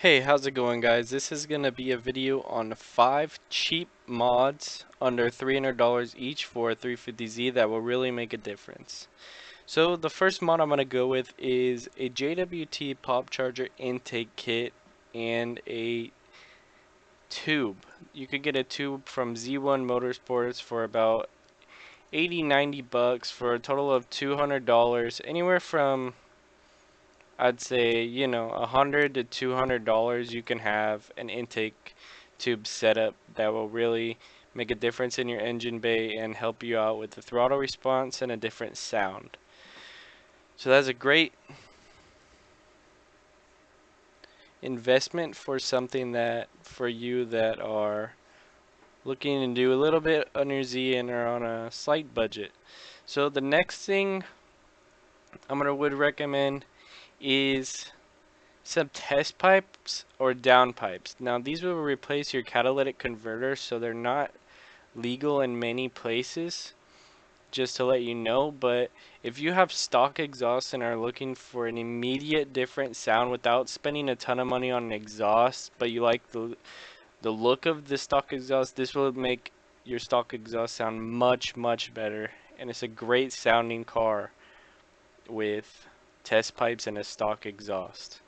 Hey, how's it going, guys? This is going to be a video on 5 cheap mods under $300 each for a 350Z that will really make a difference. So the first mod I'm going to go with is a JWT pop charger intake kit and a tube. You could get a tube from Z1 Motorsports for about 80-90 bucks for a total of $200, anywhere from I'd say, $100 to $200 you can have an intake tube setup that will really make a difference in your engine bay and help you out with the throttle response and a different sound. So that's a great investment for something that for you that are looking to do a little bit under Z and are on a slight budget. So the next thing would recommend is some test pipes or down pipes. Now these will replace your catalytic converter, so they're not legal in many places, just to let you know. But if you have stock exhaust and are looking for an immediate different sound without spending a ton of money on an exhaust, but you like the look of the stock exhaust, this will make your stock exhaust sound much better. And it's a great sounding car with test pipes and a stock exhaust.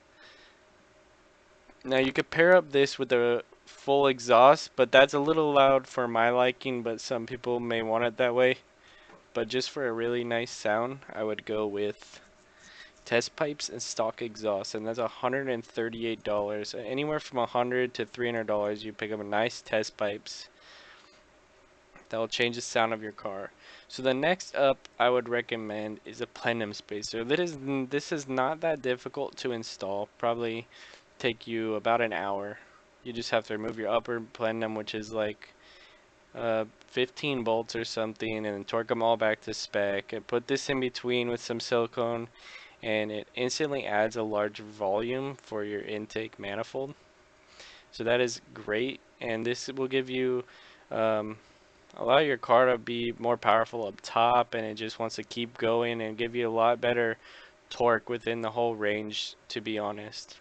Now you could pair up this with a full exhaust, but that's a little loud for my liking, but some people may want it that way. But just for a really nice sound, I would go with test pipes and stock exhaust, and that's $138. Anywhere from $100 to $300, you pick up a nice test pipes that will change the sound of your car. So the next up I would recommend is a Plenum spacer. This is not that difficult to install. Probably take you about an hour. You just have to remove your upper plenum, which is like 15 bolts or something, and then torque them all back to spec, and put this in between with some silicone, and it instantly adds a large volume for your intake manifold. So that is great, and this will give you allow your car to be more powerful up top, and it just wants to keep going and give you a lot better torque within the whole range, to be honest.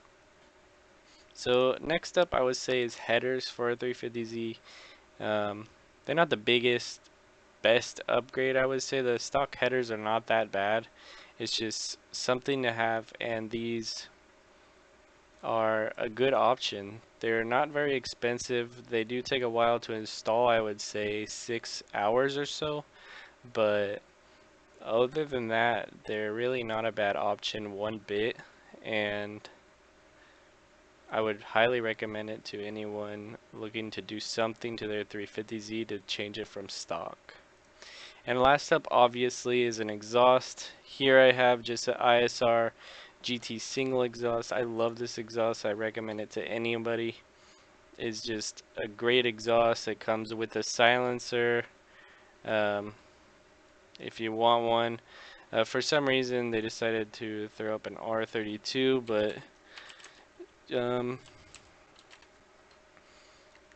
So next up I would say is headers for a 350Z. They're not the best upgrade, I would say. The stock headers are not that bad. It's just something to have, and these are a good option. They're not very expensive. They do take a while to install, I would say 6 hours or so, but other than that, they're really not a bad option one bit, and I would highly recommend it to anyone looking to do something to their 350Z to change it from stock. And last up, obviously, is an exhaust. Here I have just an ISR GT single exhaust. I love this exhaust. I recommend it to anybody. It's just a great exhaust. It comes with a silencer um, if you want one. For some reason, they decided to throw up an R32, but um,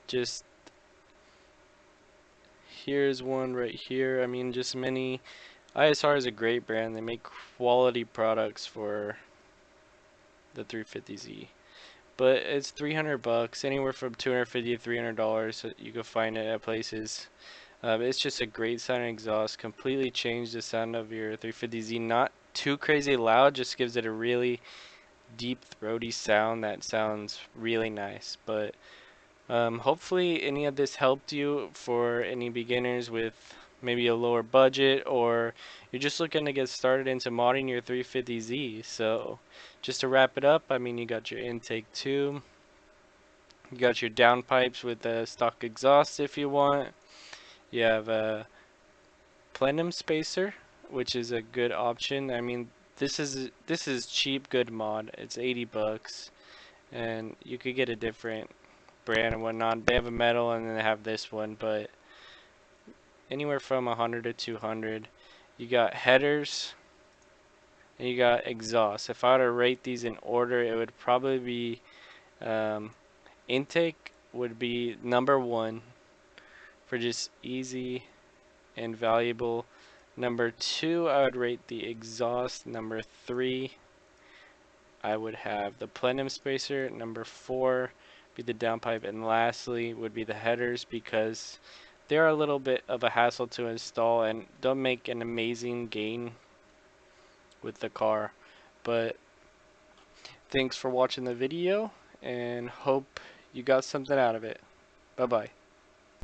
just here's one right here. I mean, just many. ISR is a great brand. They make quality products for the 350Z. But it's 300 bucks, anywhere from 250 to $300. So you can find it at places. It's just a great sounding exhaust. Completely changed the sound of your 350Z. Not too crazy loud, just gives it a really deep throaty sound that sounds really nice. But hopefully any of this helped you for any beginners with maybe a lower budget, or you're just looking to get started into modding your 350Z. So just to wrap it up, I mean, you got your intake tube, you got your downpipes with the stock exhaust if you want. You have a plenum spacer, which is a good option. I mean, this is cheap, good mod. It's 80 bucks, and you could get a different brand and whatnot. They have a metal, and then they have this one, but anywhere from 100 to 200. You got headers, and you got exhaust. If I were to rate these in order, it would probably be um, intake would be number one for just easy and valuable. Number two, I would rate the exhaust. Number three, I would have the plenum spacer. Number 4 be the downpipe, and lastly would be the headers, because they're a little bit of a hassle to install and don't make an amazing gain with the car. But thanks for watching the video, and hope you got something out of it. Bye bye.